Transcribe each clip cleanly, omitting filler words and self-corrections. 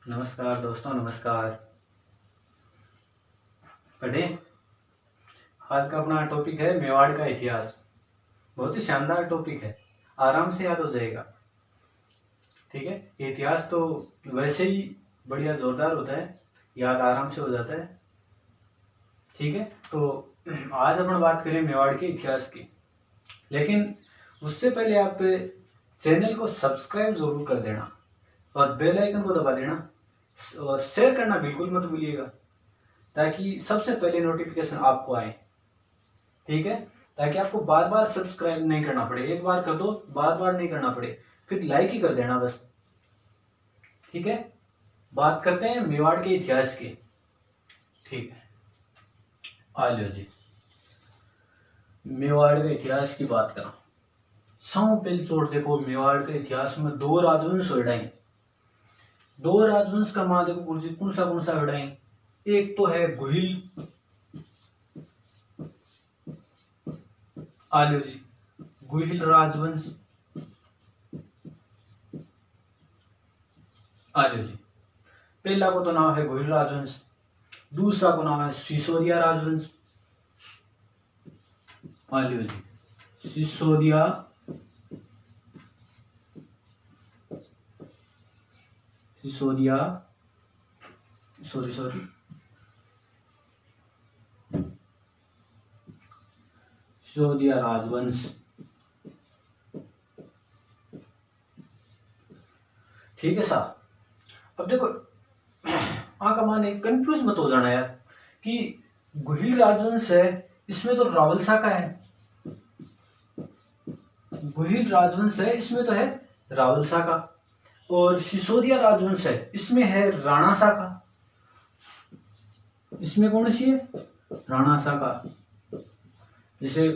नमस्कार दोस्तों, नमस्कार। पढ़ें। आज का अपना टॉपिक है मेवाड़ का इतिहास। बहुत ही शानदार टॉपिक है, आराम से याद हो जाएगा। ठीक है, ये इतिहास तो वैसे ही बढ़िया जोरदार होता है, याद आराम से हो जाता है। ठीक है, तो आज अपन बात करें मेवाड़ के इतिहास की। लेकिन उससे पहले आप चैनल को सब्सक्राइब जरूर कर देना और बेल आइकन को दबा देना और शेयर करना बिल्कुल मत भूलिएगा, ताकि सबसे पहले नोटिफिकेशन आपको आए। ठीक है, ताकि आपको बार बार सब्सक्राइब नहीं करना पड़े। एक बार कर दो, बार बार नहीं करना पड़े, फिर लाइक ही कर देना बस। ठीक है, बात करते हैं मेवाड़ के इतिहास की। ठीक है, आ लो जी। मेवाड़ के इतिहास की बात करा सौ पहले चोट देखो, मेवाड़ के इतिहास में दो राजवंश हटाई। दो राजवंश का मान देखो गुरुजी कौन सा हटाई। एक तो है गुहिल, आलो जी, गुहिल राजवंश। आलो जी, पहला को तो नाम है गुहिल राजवंश, दूसरा को नाम है सिसोदिया राजवंश। आलो जी, सिसोदिया सिसोदिया सॉरी सिसोदिया राजवंश। ठीक है साहब, अब देखो का मान कंफ्यूज मत हो जाना यार कि गुहिल राजवंश है, इसमें तो रावल शाखा है। गुहिल राजवंश है, इसमें तो है रावल शाखा। और सिसोदिया राजवंश है, इसमें है राणा शाखा। इसमें कौन सी है? राणा शाखा। जैसे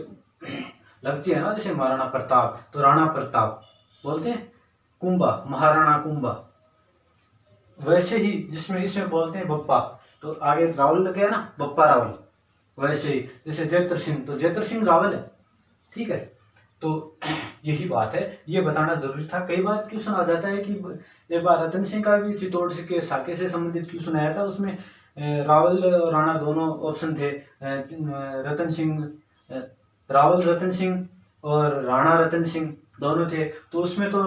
लगती है ना, जैसे महाराणा प्रताप, तो राणा प्रताप बोलते हैं। कुंभा, महाराणा कुंभा। वैसे ही जिसमें इसमें बोलते हैं बप्पा, तो आगे रावल लग गया ना, बप्पा रावल। वैसे ही जैसे जयत्र सिंह, तो जयत्र सिंह रावल है। ठीक है, तो यही बात है, ये बताना जरूरी था। कई बार क्वेश्चन आ जाता है कि एक बार रतन सिंह का भी चित्तौड़ के साके से संबंधित क्वेश्चन आया था, उसमें रावल और राणा दोनों ऑप्शन थे। रतन सिंह, रावल रतन सिंह और राणा रतन सिंह दोनों थे। तो उसमें तो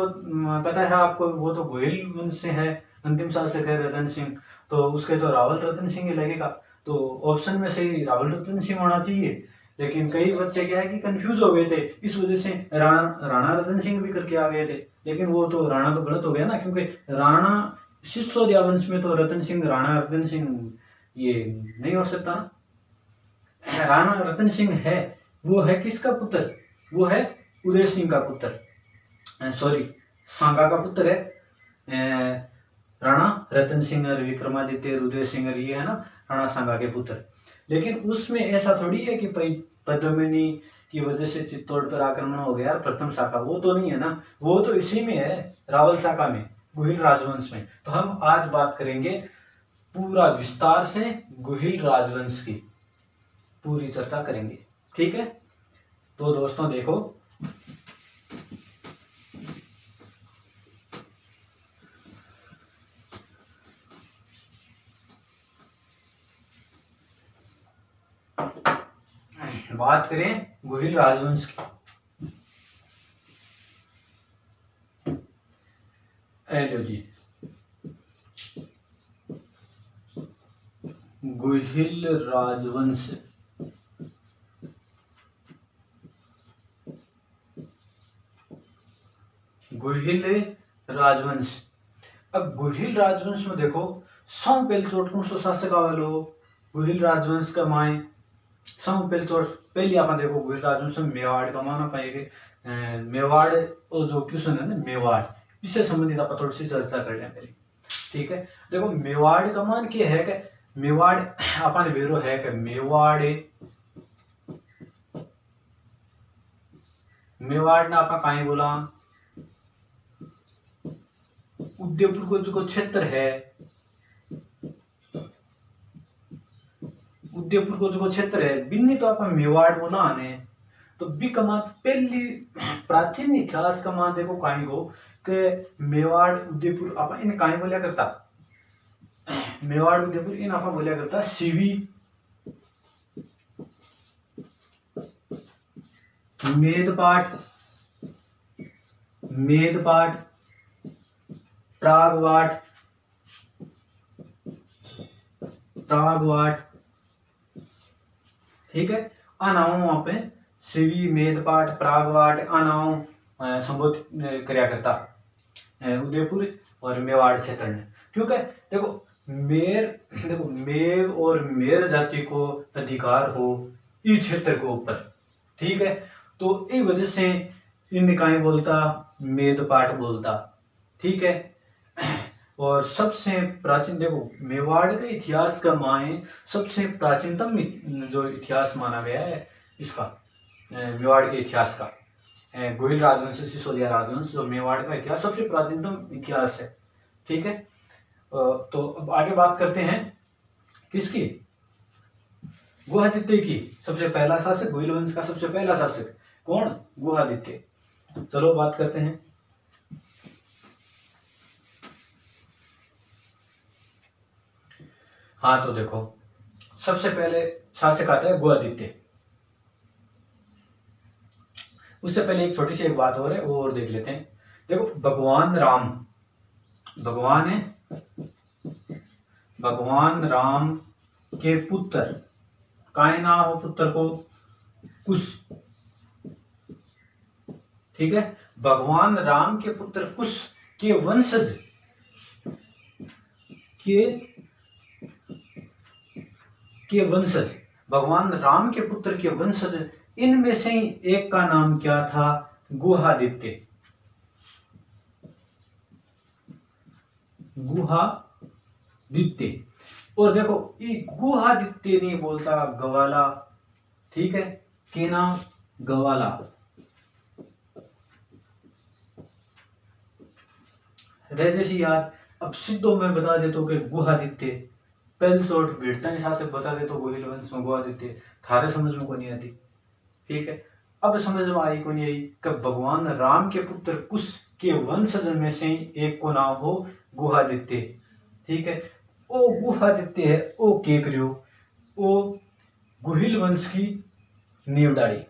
पता है आपको, वो तो गोहिल वंश से है, अंतिम शासक है रतन सिंह, तो उसके तो रावल रतन सिंह ही लगेगा। तो ऑप्शन में से ही रावल रतन सिंह होना चाहिए। लेकिन कई बच्चे क्या है कि कंफ्यूज हो गए थे, इस वजह से राणा रतन सिंह भी करके आ गए थे। लेकिन वो तो राणा तो गलत हो गया ना, क्योंकि राणा सिसोदिया वंश में तो रतन सिंह, राणा रतन सिंह ये नहीं हो सकता ना। राणा रतन सिंह है, वो है किसका पुत्र? वो है उदय सिंह का पुत्र, सॉरी सांगा का पुत्र है। राणा रतन सिंह और विक्रमादित्य उदय सिंह, ये है ना राणा सांगा के पुत्र। लेकिन उसमें ऐसा थोड़ी है कि पद्मिनी की वजह से चित्तौड़ पर आक्रमण हो गया प्रथम शाखा, वो तो नहीं है ना। वो तो इसी में है, रावल शाखा में, गुहिल राजवंश में। तो हम आज बात करेंगे पूरा विस्तार से गुहिल राजवंश की, पूरी चर्चा करेंगे। ठीक है, तो दोस्तों देखो, बात करें गुहिल राजवंश की। हेलो जी, गुहिल राजवंश। गुहिल राजवंश। अब गुहिल राजवंश में देखो, सौ पेलचोट कौन सो शासक आवेलो गुहिल राजवंश का माए। सौ पेलचोट पहले आप देखो, गुहिल राजवंश में मेवाड़ का माना पाएंगे। मेवाड़ और जो क्वेश्चन है ना, मेवाड़, इससे संबंधित आप थोड़ी सी चर्चा कर लें पहले। ठीक है, देखो मेवाड़ का मान क्या है कि मेवाड़ अपन वेरो है कि मेवाड़ ना आप कहीं बोला उदयपुर को जो क्षेत्र है, उदयपुर को जो क्षेत्र है बिन्नी तो आप मेवाड़ बोला आने। तो बी कमान पहली प्राचीन इतिहास का मान देखो कहीं को कि मेवाड़ उदयपुर आप इन कहीं बोलिया करता। मेवाड़ उदयपुर इन आपा बोलिया करता सीवी, मेदपाट, मेदपाट, प्रागवाट, प्रागवाट, ठीक है। आनाओं वहां पे शिवी, मेदपाट, प्रागवाट आनाओं संबोधित कर्या करता उदयपुर और मेवाड़ क्षेत्र में। क्योंकि देखो मेर, देखो मेव और मेर जाति को अधिकार हो इस क्षेत्र के ऊपर, ठीक है। तो इस वजह से इन काय बोलता मेदपाट बोलता, ठीक है। और सबसे प्राचीन देखो मेवाड़ के इतिहास का माए सबसे प्राचीनतम जो इतिहास माना गया है इसका मेवाड़ के इतिहास का गोहिल राजवंश, सिसोदिया राजवंश, जो मेवाड़ का इतिहास सबसे प्राचीनतम इतिहास है, ठीक है। तो अब आगे बात करते हैं किसकी, गुहादित्य की। सबसे पहला शासक गोहिल वंश का सबसे पहला शासक कौन, गुहादित्य। चलो बात करते हैं। हाँ तो देखो सबसे पहले शासक आता है गुहादित्य। उससे पहले एक छोटी सी एक बात और है वो और देख लेते हैं। देखो भगवान राम, भगवान राम के पुत्र, काय नाम हो पुत्र को, कुश, ठीक है। भगवान राम के पुत्र कुश के वंशज के वंशज, भगवान राम के पुत्र के वंशज, इनमें से ही एक का नाम क्या था, गुहादित्य। गुहादित्य। और देखो ये गुहादित्य नहीं बोलता गवाला, ठीक है, के नाम गवाला। रह जैसी याद अब सिद्धों में बता देता कि गुहादित्य, पहल चोट भेटता हिसाब से बता देता गोहिल वंश में गुहादित्य, थारे समझ में को नहीं आती, ठीक है। अब समझ में आई को नहीं आई कि भगवान राम के पुत्र कुश के वंशज में से एक को नाम हो गुहादित्य, ठीक है। ओ गुहादित्य है ओ के प्रयोग ओ गुहिल वंश की नींव डाली,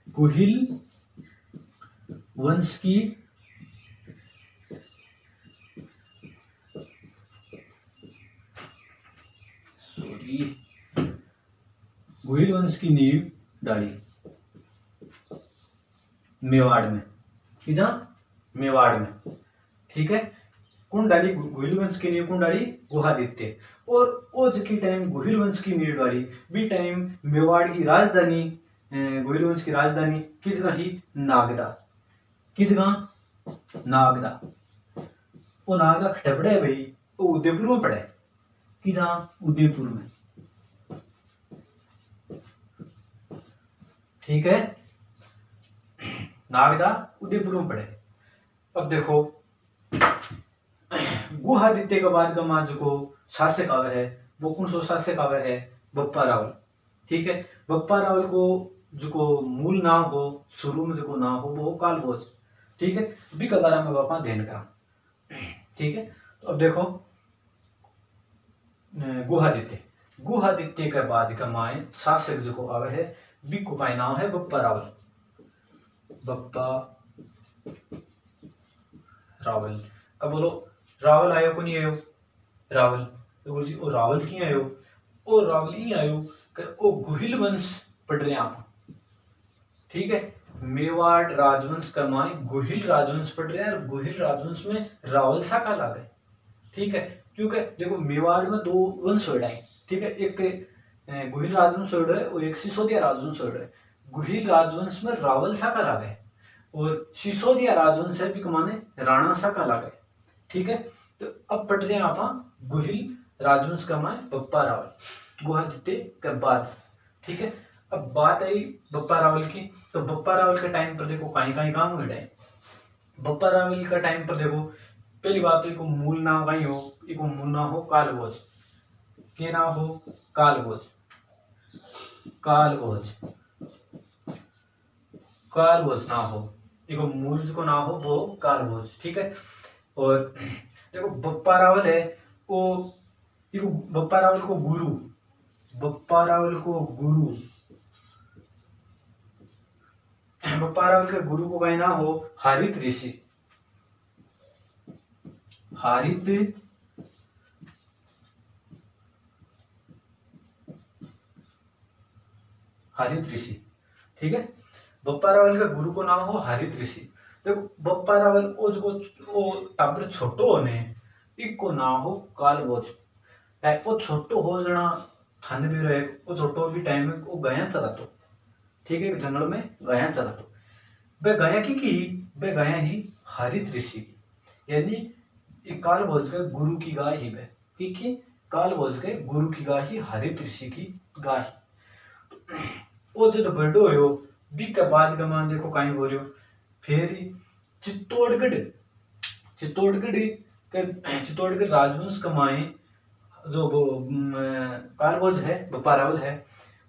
गुहिल वंश की गुहिल वंश की नींव डाली मेवाड़ में, किजा मेवाड़ में, ठीक है। कौन डाली गुहिल वंश की नींव, कौन डाली गुहादित्य। और ओज की टाइम गुहिल वंश की नींव डाली बी टाइम मेवाड़ की राजधानी, गुहिल वंश की राजधानी किस जगह ही, नागदा, किस जगह, नागदा। वो नागदा खटे पड़े भाई, वो उदयपुर में पड़े, कि जहां उदयपुर में, ठीक है। नागदा उदयपुर में पड़े। अब देखो गुहादित्य के बाद का मान जो शासक आवे है वो कौन सो शासक आवे है, बप्पा रावल, ठीक है। बप्पा रावल को जो मूल नाम हो, शुरू में जो नाम हो वो कालभोज, ठीक है। अभी के बारे में बापा ध्यान करा, ठीक है। तो अब देखो गुहादित्य, गुहादित्य के बाद का माए शासक जो आवे है बिकु का नाम है बप्पा रावल, बप्पा रावल। अब बोलो रावल आयो को नहीं आयो, रावल तो बोल जी ओ रावल की आयो, ओ रावल ही आयो कि ओ गुहिल वंश पढ़ रहे आप, ठीक है। मेवाड़ राजवंश का माए गुहिल राजवंश पढ़ रहे हैं और गुहिल राजवंश में रावल शाखा ला गए, ठीक है। क्योंकि देखो मेवाड़ में दो वंश हो रहे, ठीक है, एक गुहिल राजवंश हो रहा है और एक सिसोदिया राजवंश हो रहा है। गुहिल राजवंश में रावल शाखा ला गए और सिसोदिया राजवंश है भी कमाने राणा शाखा ला गए, ठीक है। तो अब पढ़ रहे हैं आप गुहिल राजवंश का माए बप्पा रावल गुहादित्य के बाद, ठीक है। अब बात आई बप्पा रावल की, तो बप्पा रावल के टाइम पर देखो कहीं कहीं काम हुए टाइम, बप्पा रावल का टाइम पर देखो पहली बात तो एक मूल नाम कहीं हो, एक मूल नाम हो कालभोज, के नाम हो कालभोज, कालभोज, कालभोज ना हो, एक मूल को ना हो वो कालभोज, ठीक है। और देखो बप्पा रावल है वो, देखो बप्पा रावल को गुरु, बप्पा रावल को गुरु, बप्पा रावल के गुरु को कहना हो हारित ऋषि, हारित हारित ऋषि। ठीक है, बप्पा रावल के गुरु को नाम हो हारित ऋषि। देखो बप्पा रावल ओ टाबर छोटो होने इको नाम हो कालभोज। वो छोटो हो जना थाने भी रहे, वो छोटो भी टाइम में वो गया चला तो, ठीक है, जंगल में गया चला तो वे गया की वे गया ही हरित ऋषि, यानी काल भोज के गुरु की गाय ही वे, की काल भोज के गुरु की गाय ही हरित ऋषि की गाय। वो जो बड़ो हो बी के बाद का मान देखो कहीं बोलियो फिर चित्तौड़गढ़, चित्तौड़गढ़ राजवंश कमाए जो वो कालभोज है, बप्पा रावल है,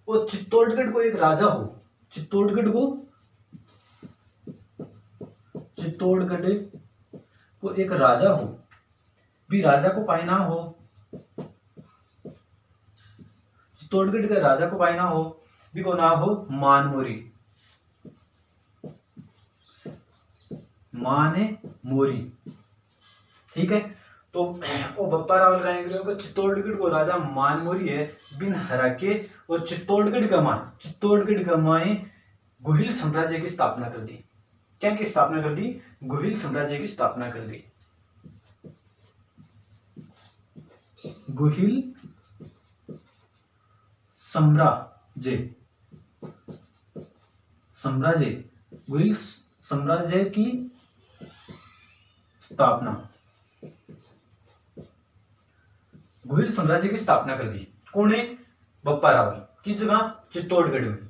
वो चित्तौड़गढ़ को एक राजा हो, चित्तौड़गढ़ को एक राजा हो, भी राजा को पाइना हो, चित्तौड़गढ़ के राजा को पाइना हो, भी को नाम हो मानमोरी, माने मोरी। ठीक है, तो वो बप्पा रावल का चित्तौड़गढ़ को राजा मानमोरी है बिन हरा के, और चित्तौड़गढ़ गमाए गुहिल साम्राज्य की स्थापना कर दी। क्या की स्थापना कर दी? गुहिल साम्राज्य की स्थापना कर दी। गुहिल साम्राज्य, गुहिल साम्राज्य की स्थापना, गुहिल साम्राज्य की स्थापना कर दी। कौन है? बप्पा रावल। किस जगह? चित्तौड़गढ़ में।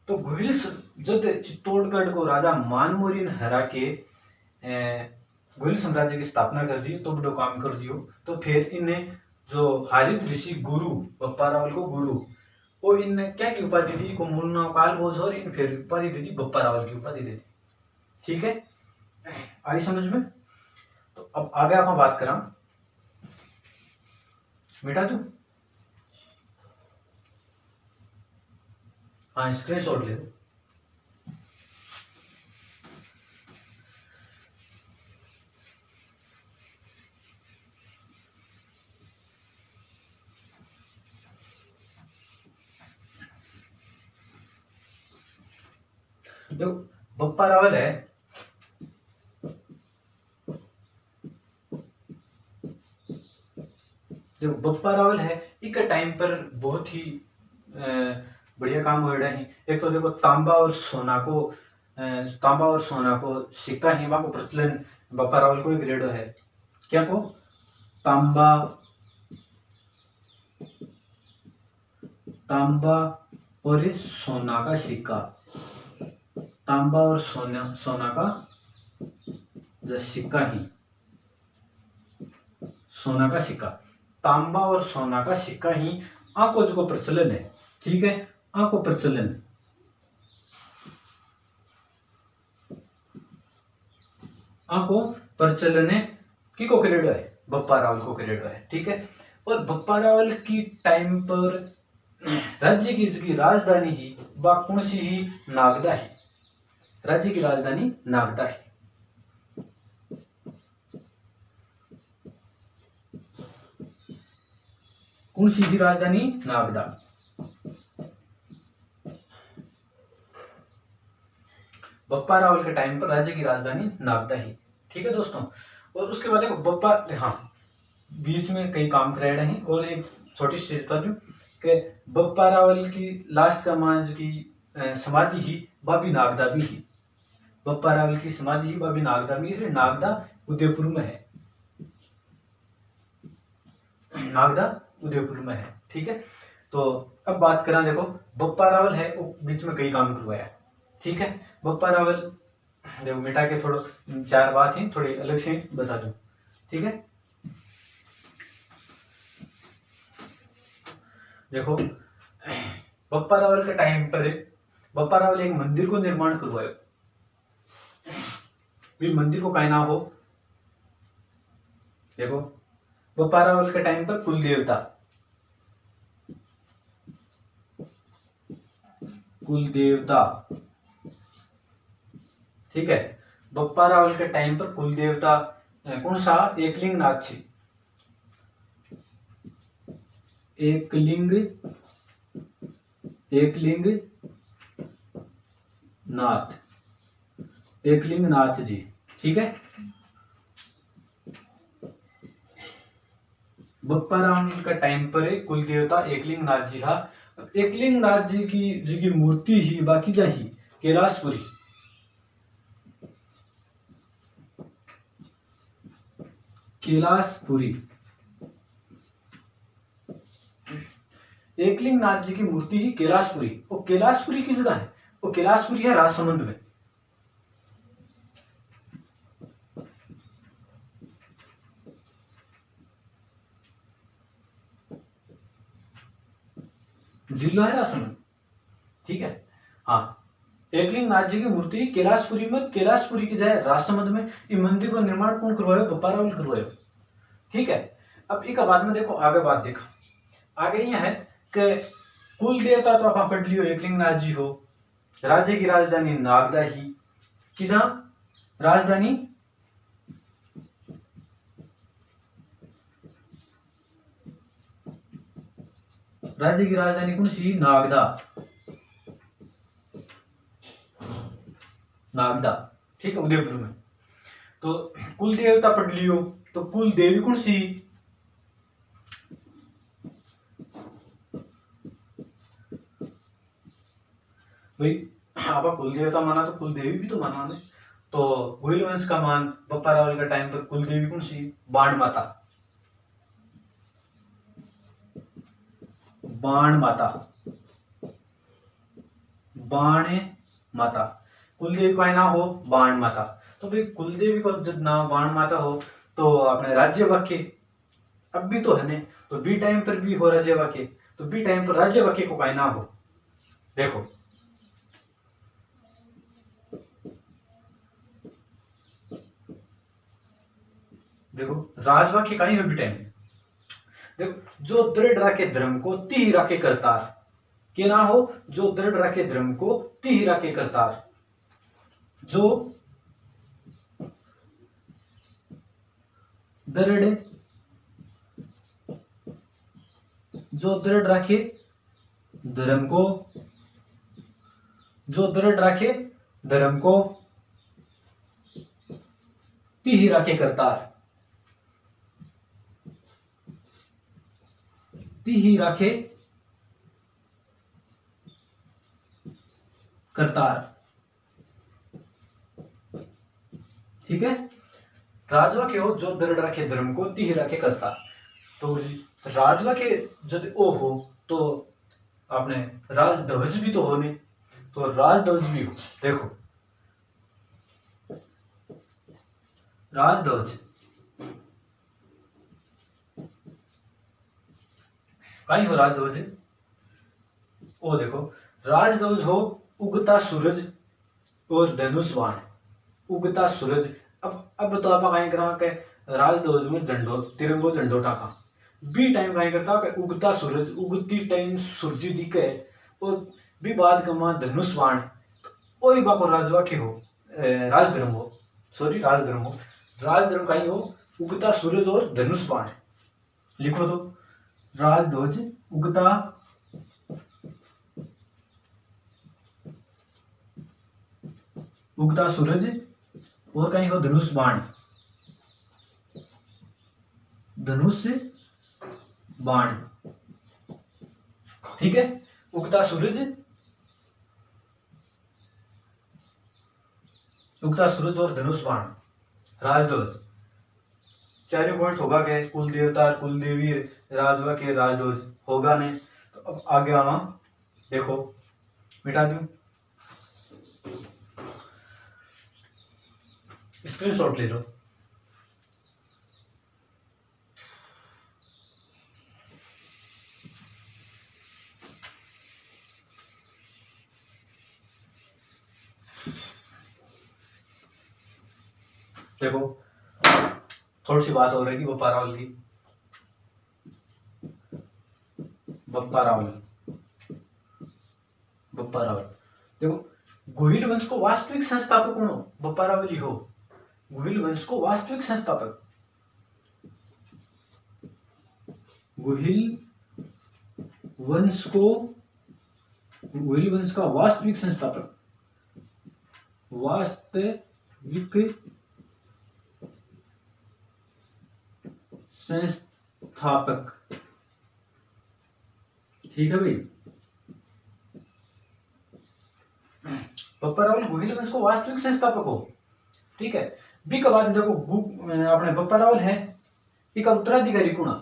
तो गुहिल जब चित्तौड़गढ़ को राजा मानमोरी ने हरा के गुहिल साम्राज्य की स्थापना कर दी, तो बड़ो काम कर दियो। तो फिर इन्हें जो हारित ऋषि गुरु, बप्पा रावल को गुरु, और इनने क्या की उपाधि दी? को मूल नाम कालभोज, और इन फिर उपाधि दी थी बप्पा रावल की उपाधि दी थी। ठीक है, आई समझ में? तो अब आगे आप बात करा, मिटा तू, हाँ स्क्रीनशॉट ले लो। जो बप्पा रावल है, जो बप्पा रावल है, एक टाइम पर बहुत ही बढ़िया काम हो रहा है। एक तो देखो तांबा और सोना को सिक्का ही को प्रचलन बप्पा रावल को एक रेडो है। क्या को? तांबा और सोना का सिक्का, तांबा और सोना का जो सिक्का ही, सोना का सिक्का, तांबा और सोना का सिक्का ही आंखों जो प्रचलन है। ठीक है, आंखों प्रचलन, आंखों प्रचलन है की को क्रेडो है? बप्पा रावल को क्रेडो है। ठीक है, और बप्पा रावल की टाइम पर राज्य की राजधानी ही कौन सी ही? नागदा ही। राज्य की राजधानी नागदा है। कौन सी ही राजधानी? नागदा। बप्पा रावल के टाइम पर राज्य की राजधानी नागदा ही। ठीक है दोस्तों, और उसके बाद देखो बप्पा, हाँ बीच में कई काम कराए हैं, और एक छोटी सी चीज बता दूं कि बप्पा रावल की लास्ट का मांझ की समाधि ही बाबी नागदा भी ही। बप्पा रावल की समाधि ही बाबी नागदा भी, इसलिए नागदा उदयपुर में है, नागदा उदयपुर में है। ठीक है, तो अब बात करें, देखो बप्पा रावल है वो बीच में कई काम करवाया। ठीक है, बप्पा रावल देखो मिटा के थोड़ा चार बात ही थोड़ी अलग से बता दूं। ठीक है, देखो बप्पा रावल के टाइम पर बप्पा रावल एक मंदिर को निर्माण करवाया। भी मंदिर को कहना हो देखो बप्पारावल के टाइम पर कुल देवता, कुल देवता, ठीक है। बप्पारावल के टाइम पर कुल देवता कौन सा? एकलिंग नाथ छी, एकलिंग, एकलिंग नाथ, एकलिंग नाथ जी, ठीक है। बप्पारावल का टाइम पर कुल देवता एकलिंग नाथ जी हा। एकलिंग नाथ जी की मूर्ति ही बाकी जा ही कैलाशपुरी, कैलाशपुरी, एकलिंग नाथ जी की मूर्ति ही कैलाशपुरी। वो कैलाशपुरी किस जगह है? वो कैलाशपुरी है राजसमंद में। जिला है राजसमंद, ठीक है। हाँ, एकलिंग नाथ जी की मूर्ति कैलाशपुरी में, कैलाशपुरी की जाए राजसमंद में। ये मंदिर का निर्माण कौन करवायो? बप्पारावल करवायो, ठीक है। अब एक बाद में देखो, आगे बात देखो, आगे यह है कि कुल देवता तो आप पढ़ लियो एकलिंग नाथ जी हो। राज्य की राजधानी नागदा ही, कि जहां राजधानी राज्य की राजधानी कौन सी? नागदा, नागदा, ठीक है, उदयपुर में। तो कुल देवता पढ़ लियो, तो कुल देवी कौन सी? भाई आपा कुल देवता माना तो कुल देवी भी तो माना ने। तो गोइल वंश का मान बप्पारावल का टाइम पर कुल देवी कौन सी? बाण माता, बाण माता, बाण माता। कुलदेवी का नाम हो बाण माता। तो भाई कुलदेवी का जब नाम बाण माता हो तो अपने राज्य वाक्य अब भी तो है ने, तो बी टाइम पर भी हो राज्य वाक्य, तो बी टाइम पर राज्य वाक्य को का नाम हो। देखो देखो राजवाक्य का ही हो बी टाइम। देखो, जो दृढ़ रखे धर्म को ती रखे करतार, के ना हो? जो दृढ़ रखे धर्म को ती रखे करतार, जो दृढ़, जो दृढ़ रखे धर्म को, जो दृढ़ रखे धर्म को ती ही रखे करतार, ती ही रखे करतार, ठीक है। राजवाक्य हो जो दृढ़ रखे धर्म को ती ही रखे करतार। तो राजवाक्य जब ओ हो तो आपने राजध्वज भी तो होने, तो राजध्वज भी हो। देखो राजध्वज कहीं हो राजध्वज, ओ देखो राजध्वज हो उगता सूरज और धनुष बाण, उगता सूरज। अब तो आप कहीं करा के राजध्वज में झंडो तिरंगो झंडो टाका, बी टाइम कहीं करता के उगता सूरज, उगती टाइम सूरज दिखे, और बी बाद कमा धनुष बाण, वही बाको राजवाक्य हो, राजधर्म हो, सॉरी राजधर्म हो। राजधर्म कहीं हो उगता सूरज और धनुष बाण। लिखो तो राजध्वज उगता उगता सूरज और कहीं हो धनुष बाण, धनुष बाण, ठीक है। उगता सूरज, उगता सूरज और धनुष बाण, राजध्वज। चारों पॉइंट होगा क्या? कुल देवता, कुल देवी, राजवाक्य, राजध्वज होगा नहीं। तो अब आगे आवा देखो, मिटा दूं, स्क्रीनशॉट ले लो। देखो थोड़ी सी बात हो रही है बप्पा रावल की। बप्पा रावल, बप्पा रावल देखो, गोहिल वंश को वास्तविक संस्थापक कौन हो? बप्पा रावल ही हो। गोहिल वंश को वास्तविक संस्थापक, गोहिल वंश को, गोहिल वंश का वास्तविक संस्थापक, वास्तविक संस्थापक, ठीक है भाई। बप्पा रावल गोहिल वंश को वास्तविक संस्थापक हो, ठीक है। बी का बाद देखो अपने बप्पा रावल है, इसका उत्तराधिकारी कौन है?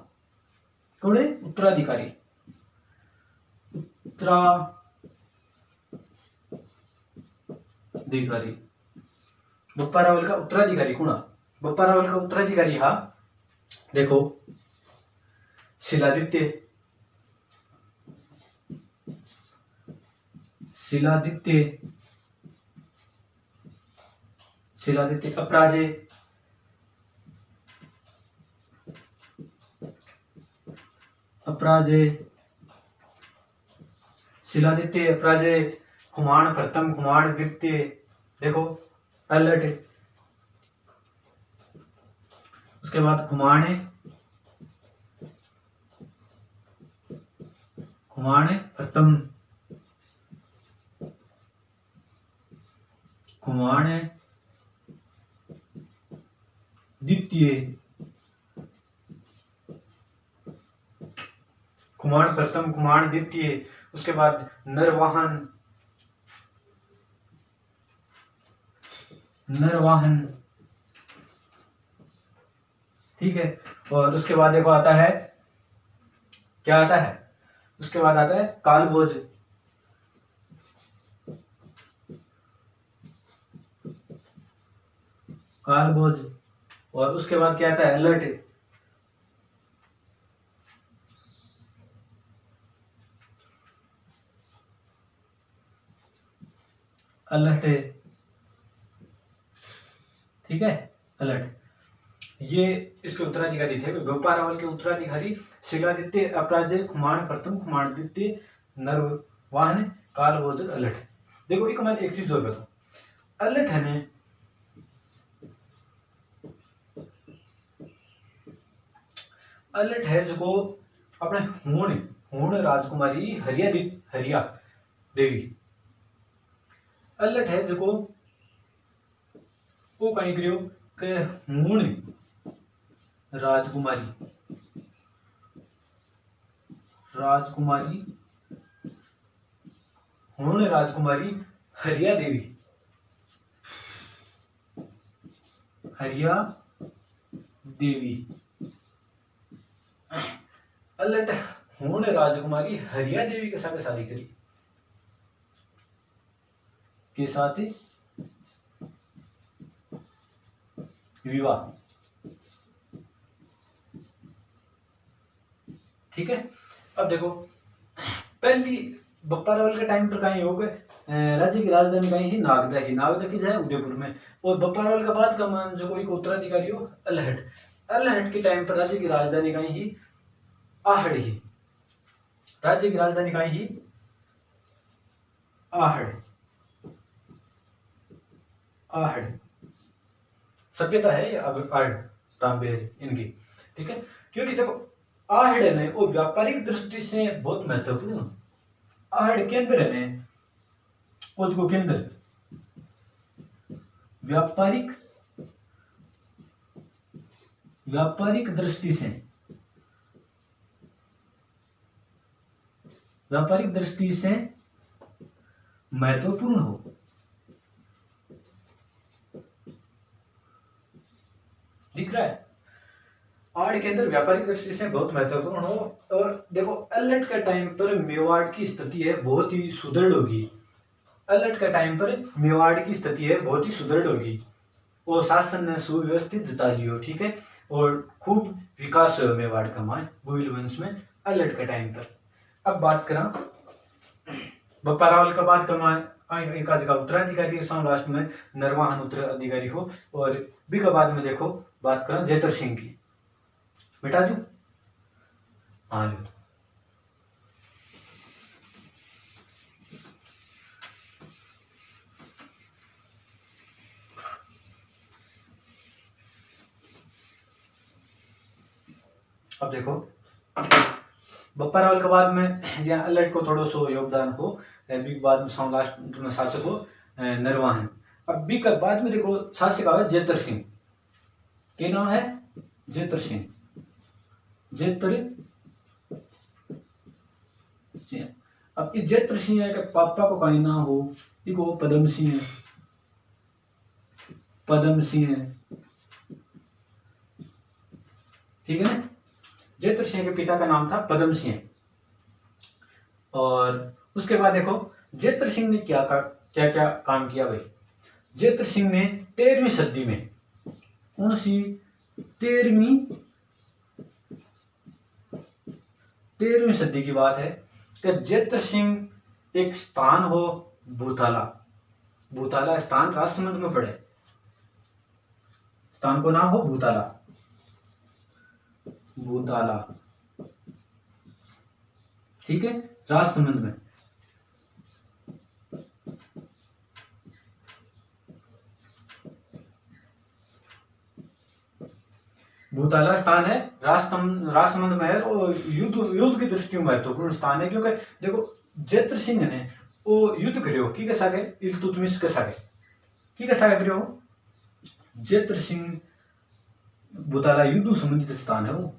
कौन है उत्तराधिकारी? उत्तराधिकारी, बप्पा रावल का उत्तराधिकारी कौन है? बप्पा रावल का उत्तराधिकारी हा देखो शिलादित्य, शिलादित्य, शिलादित्य अपराजय, अपराजय, शिलादित्य अपराजय, खुमान प्रथम, खुमान द्वितीय, देखो अलर्ट। उसके बाद खुमान है, खुमान प्रथम, खुमान द्वितीय, खुमान प्रथम, खुमान द्वितीय। उसके बाद नरवाहन, नरवाहन, ठीक है। और उसके बाद देखो आता है, क्या आता है? उसके बाद आता है कालभोज, कालभोज। और उसके बाद क्या आता है? अलर्ट, अलर्ट, ठीक है, अलर्ट। ये इसके उत्तराधिकारी थे। बप्पा रावल के उत्तराधिकारी शिलादित्य अपराजय, खुमान प्रथम, खुमान द्वितीय, नरवाहन, कालभोज, अलर्ट। देखो एक मैं एक चीज और बताऊं, अलर्ट है ना, अलर्ट है जो अपने हूण, हूण राजकुमारी हरिया देवी, अलर्ट है जो वो कहीं करियो के हूण राजकुमारी, राजकुमारी, हूण राजकुमारी हरिया देवी, हरिया देवी, अलर्ट हूण राजकुमारी हरिया देवी के साथ शादी करी, के साथ विवाह, ठीक है। अब देखो पहली बप्पा रावल के टाइम पर कहीं हो गए, राज्य की राजधानी कहीं ही नागदा ही, नागदा की है उदयपुर में। और बप्पा रावल के बाद का जो कोई उत्तराधिकारी हो अल्हट, अल्हट के टाइम पर राज्य की राजधानी कहीं ही आहड़ ही, राज्य की राजधानी कहीं ही आहड़, आहड़ सभ्यता है ये अब आहड़ तांबेर इनकी, ठीक है। क्योंकि देखो आहड़ ने वो व्यापारिक दृष्टि से बहुत महत्वपूर्ण, आहड़ केंद्र है खोज को केंद्र, व्यापारिक, व्यापारिक दृष्टि से, व्यापारिक दृष्टि से महत्वपूर्ण हो, दिख रहा है आड़ के अंदर व्यापारिक दृष्टि से बहुत महत्वपूर्ण हो। और देखो अल्हट के टाइम पर मेवाड़ की स्थिति है बहुत ही सुदृढ़ होगी, अल्हट के टाइम पर मेवाड़ की स्थिति है बहुत ही सुदृढ़ होगी, वो शासन ने सुव्यवस्थित चाली हो, ठीक है। और खूब विकास हो मेवाड़ का मान गोहिल वंश में अल्हट के टाइम पर। अब बात करा बप्पा रावल का बात कमा एक जगह उत्तराधिकारी लास्ट में नरवाहन उत्तराधिकारी हो। और बी का बाद में देखो बात करें जेतर सिंह की, मिटा दूं? हाँ लो। अब देखो बप्पा रावल के बाद में या अलर्ट को थोड़ो सो योगदान हो, बी बाद में सौ लास्ट में शासक हो नरवाहन। अब बी का बाद में देखो शासक आवे जेतर सिंह, क्या नाम है? जेतर सिंह, जेतर सिंह। अब ये जेतर सिंह है कि पापा को कहीं ना हो, इको पदम सिंह है, पदम सिंह है, ठीक है ना। जेतर सिंह के पिता का नाम था पदम सिंह। और उसके बाद देखो जेतर सिंह ने क्या क्या काम किया भाई। जेतर सिंह ने 13वीं सदी में, कौन सी 13वीं सदी की बात है कि जेतर सिंह एक स्थान हो भूताला, भूताला स्थान राजसमंद में पड़े, स्थान को नाम हो भूताला, भूताला, ठीक है, राजसमंद में। भूताला स्थान है राजसमंद में है और युद्ध की दृष्टि में महत्वपूर्ण स्थान है, क्योंकि देखो जेतर सिंह ने वो युद्ध करियो की के सागे, इल्तुतमिश के सागे, की के सागे करियो जेतर सिंह। भूताला युद्ध संबंधित स्थान है वो।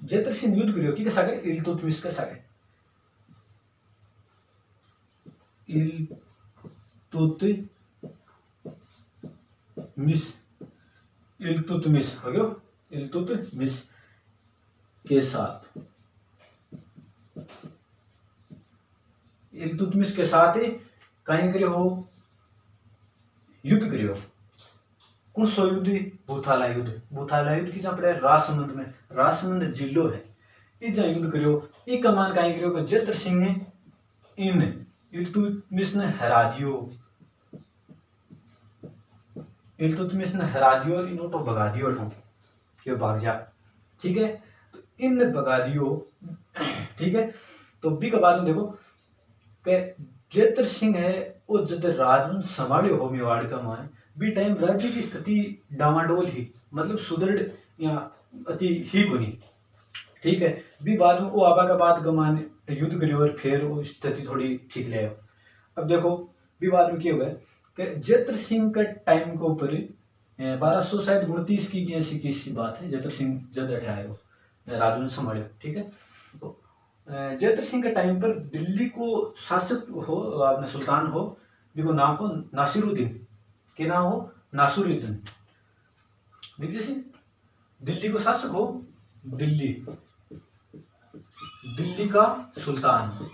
जेतर सिंह युद्ध करियो की के सागे, इल्तुतमिश के सागे, इल्तुतमिश हो गयो, इल्तुतमिश के साथ, इल्तुतमिश के साथ ही कहीं करियो हो युद्ध करियो। कौन सो युद्ध? भूताला युद्ध। भूताला युद्ध की पड़े राजसमंद में, राजसमंद जिलो है, इस युद्ध करियो। ई कमान कहीं करियो कि जेतर सिंह ने इन इल्तुतमिश ने हरा दियो, इल्तुतमिश ने हरा दियो और इन्हों तो भगा दियो कि भाग जा, ठीक है। तो इन भगा दियो, ठीक है। तो बी के बाद में देखो कि जेतर सिंह है वो जब राजवंश संभालियो हो मेवाड़ का माए, बी टाइम राज्य की स्थिति डामाडोल ही, मतलब सुदृढ़ या अति ही कोनी, ठीक है। बी बाद में वो आबा का बाद गमान युद्ध करियो और फिर वो स्थिति थोड़ी ठीक ले आयो। अब देखो बी बाद में क्या हुआ कि जेतर सिंह का टाइम के ऊपर 1229 की ऐसी किसी बात है, जेतर सिंह जद अठायो राजवंश संभालियो, ठीक है। तो जेतर सिंह के टाइम पर दिल्ली को शासक हो आपने सुल्तान हो, जिसको नाम हो नासिरुद्दीन, के नाम हो नासिरुद्दीन, दीजिए सिंह दिल्ली को शासक हो, दिल्ली, दिल्ली का सुल्तान,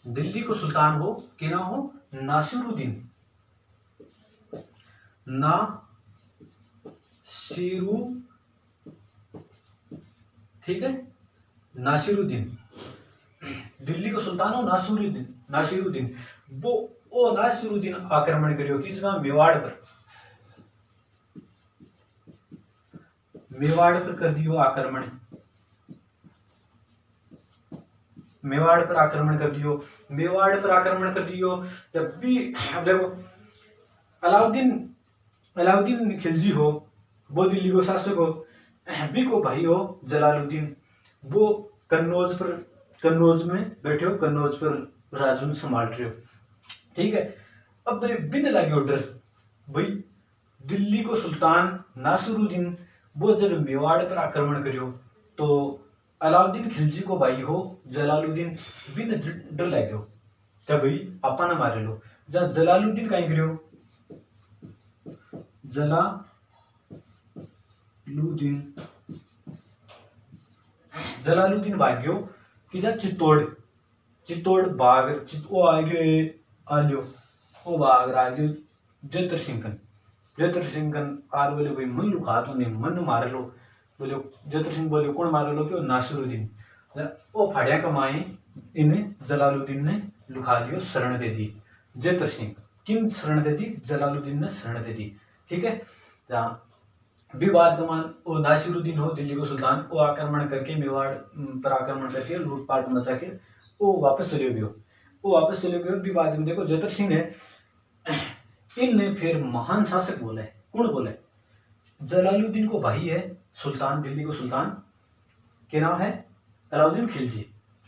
दिल्ली को सुल्तान हो, के नाम हो नासिरुद्दीन, ठीक है, नासिरुद्दीन, दिल्ली को सुल्तान हो नासिरुद्दीन, नासिरुद्दीन वो नासिरुद्दीन आक्रमण करियो किस जगह? मेवाड़ पर, मेवाड़ पर कर दियो आक्रमण, मेवाड़ पर आक्रमण कर दियो, मेवाड़ पर आक्रमण कर दियो। जब भी अब देखो अलाउद्दीन खिलजी हो, वो दिल्ली को शासक हो, बी को भाई हो जलालुद्दीन, वो कन्नौज में बैठे हो, कन्नौज पर राजवंश संभाल रहे हो, ठीक है। अब बिन लगे ऑर्डर भाई दिल्ली को सुल्तान नासिरुद्दीन वो जब मेवाड़ पर आक्रमण करियो, तो अलाउद्दीन खिलजी को भाई हो जलालुद्दीन बिन डर लगे हो क्या भाई आपा ना मारे लो। जब जलालुद्दीन कहीं करियो, जलालुद्दीन भाग्यो कि जा चित्तौड़ बाग वो आलियो वो बाग राग्यो जेतर सिंह कन आर बोले भाई मन लुखा तो नहीं मन मारे लो, बोले जेतर सिंह बोले कौन मारे लो क्यों? नासिरुद्दीन। वो फाड़िया कमाए इन्हें जलालुद्दीन ने लुखा दियो, शरण दे दी जेतर सिंह। किन शरण दे दी? जलालुद्दीन ने शरण दे दी ठीक है। जहाँ विवाद कमान वो नासिरुद्दीन हो दिल्ली को सुल्तान, वो आक्रमण करके मेवाड़ पर आक्रमण करके लूटपाट मचा के वो वापस चले गए। वो वापस चले गए। विवाद में देखो जतर सिंह है, इनने फिर महान शासक बोले। कौन बोले? जलालुद्दीन को भाई है सुल्तान, दिल्ली को सुल्तान के नाम है अलाउद्दीन खिलजी।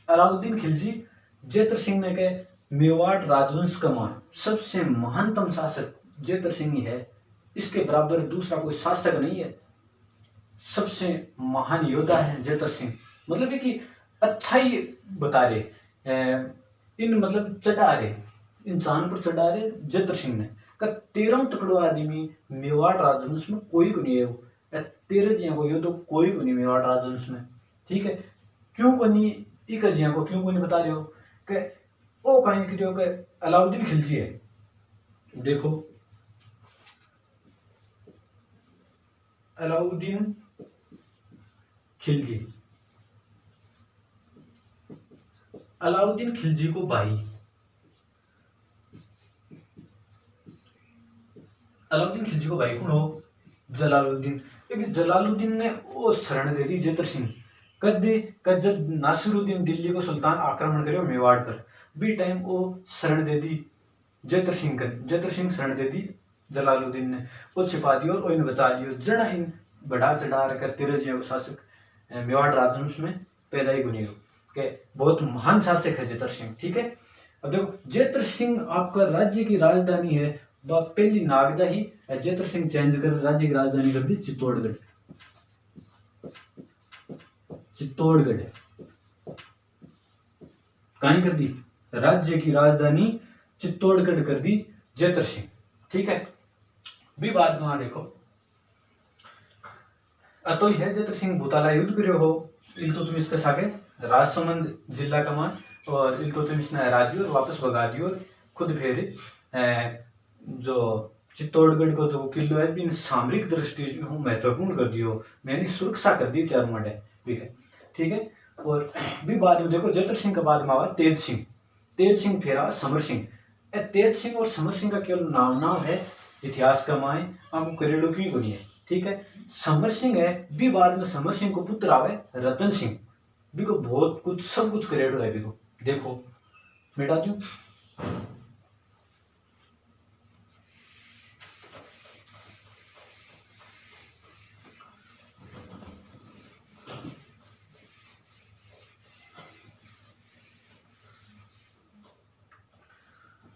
अलाउद्दीन खिलजी जेतर सिंह ने कहे मेवाड़ राजवंश का मान सबसे महानतम शासक जेतर सिंह ही है, इसके बराबर दूसरा कोई शासक नहीं है, सबसे महान योद्धा है जेतर सिंह। मतलब है कि अच्छा ही बता रहे इन, मतलब चढ़ा रहे इंसान पर चढ़ा रहे जेतर सिंह ने का 13 तकड़ो आदमी मेवाड़ राजवंश में कोई को नहीं है। 13 जिया को यो तो कोई को नहीं मेवाड़ राजवंश में। ठीक है, क्यों को नहीं एक जिया को क्यों को नहीं बता रहे हो कि ओ कहीं कि अलाउद्दीन खिलजी है। देखो अलाउद्दीन खिलजी, अलाउद्दीन खिलजी को भाई, अलाउद्दीन खिलजी को भाई कौन हो? जलालुद्दीन। क्योंकि जलालुद्दीन ने वो शरण दे दी जेतर सिंह कद जब नासिरुद्दीन दिल्ली को सुल्तान आक्रमण करे मेवाड़ पर, बी टाइम वो शरण दे दी जेतर सिंह कर, जेतर सिंह शरण दे दी जलालुद्दीन ने, वो छिपा दियो और इन बचा लियो। जना इन बढ़ा चढ़ा कर 13 शासक मेवाड़ राजवंश में पैदा ही गुनी हो के बहुत महान शासक है जेतर सिंह। ठीक है, अब देखो जेतर सिंह आपका राज्य की राजधानी है पहली नागदा ही, जेतर सिंह चेंज कर राज्य की राजधानी कर दी चित्तौड़गढ़। चित्तौड़गढ़ कहीं कर दी, राज्य की राजधानी चित्तौड़गढ़ कर दी जेतर सिंह। ठीक है, भी बात वहां देखो तो है जेतर सिंह भूताला युद्ध करो हो इल्तुतमिश के सागे राजसमंद जिला का मान, और इल्तुतमिश ने हरा दियो और वापस भगा दियो और खुद फिर जो चित्तौड़गढ़ को जो किलो है इन सामरिक दृष्टि से महत्वपूर्ण कर दियो, मैंने सुरक्षा कर दी चारमठ है। ठीक है, और भी बाद में देखो जेतर सिंह के बाद में आवा तेज सिंह। तेज सिंह फिर आवा समर सिंह। तेज सिंह और समर सिंह का केवल नाम है इतिहास का माए, आपको करेड़ो की बनी है। ठीक है, समर सिंह है भी बाद में समर सिंह को पुत्र आवे रतन सिंह, भी को बहुत कुछ सब कुछ करेड़ो है। भी को देखो मिटा दूं,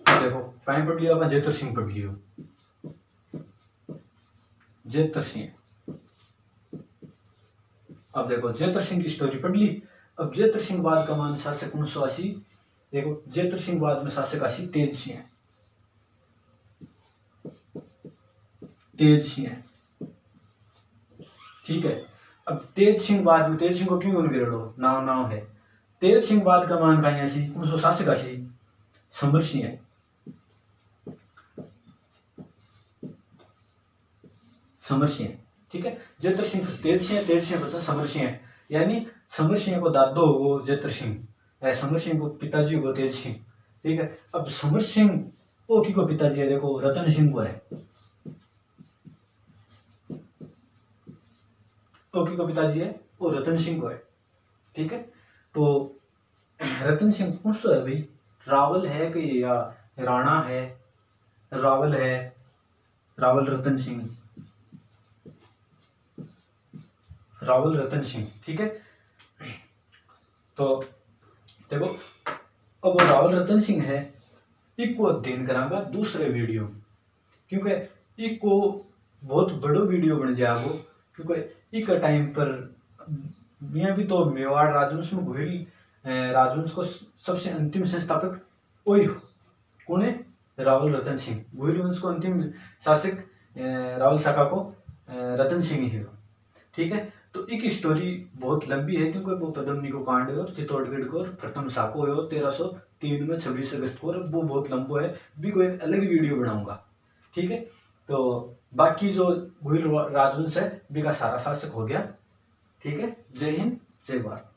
देखो कहीं पढ़ लिया, जेतर सिंह पढ़ लियो, जेतर सिंह। अब देखो जेतर सिंह की स्टोरी पढ़ ली। अब जेतर सिंह बाद का मान शासक 1980, देखो जेतर सिंह बाद में शासक आशी तेज सिंह है। तेज सिंह है। ठीक है, अब तेज सिंह बाद में, तेज सिंह को क्यों गिरड़ो नाव है, तेज सिंह बाद का मान कहीं आशी 1900 शासक आशी समर सिंह है। समर सिंह। ठीक है, जेतर सिंह तेज सिंह है, तेज सिंह बच्चा समर सिंह है, यानी समर सिंह को दादो हो जेतर सिंह, समर सिंह को पिताजी हो तेज सिंह। ठीक है, अब समर सिंह वो की को पिताजी है, देखो रतन सिंह को है, वो की को पिताजी है वो रतन सिंह को है। ठीक है, तो रतन सिंह कौन सा है भाई, रावल है कि या राणा है? रावल है, रावल रतन सिंह, रावल रतन सिंह। ठीक है, तो देखो अब वो रावल रतन सिंह है, इको अध्ययन करांगा दूसरे वीडियो, क्योंकि इको बहुत बड़ो वीडियो बन जाएगो, क्योंकि एक टाइम पर यहाँ भी तो मेवाड़ राजवंश में घुरी राजवंश को सबसे अंतिम संस्थापक वही कौन है? रावल रतन सिंह। घुरी वंश को अंतिम शासक रावल शाखा को रतन सिंह ही हो। ठीक है, तो एक स्टोरी बहुत लंबी है, क्योंकि वो पद्मनी को कांड है और चित्तौड़गढ़ को और प्रथम शाको है 1303 में 26 अगस्त को, और वो बहुत लंबो है, भी को एक अलग वीडियो बनाऊंगा। ठीक है, तो बाकी जो भूल राजवंश है भी का सारा शासक हो गया। ठीक है, जय हिंद जय भारत।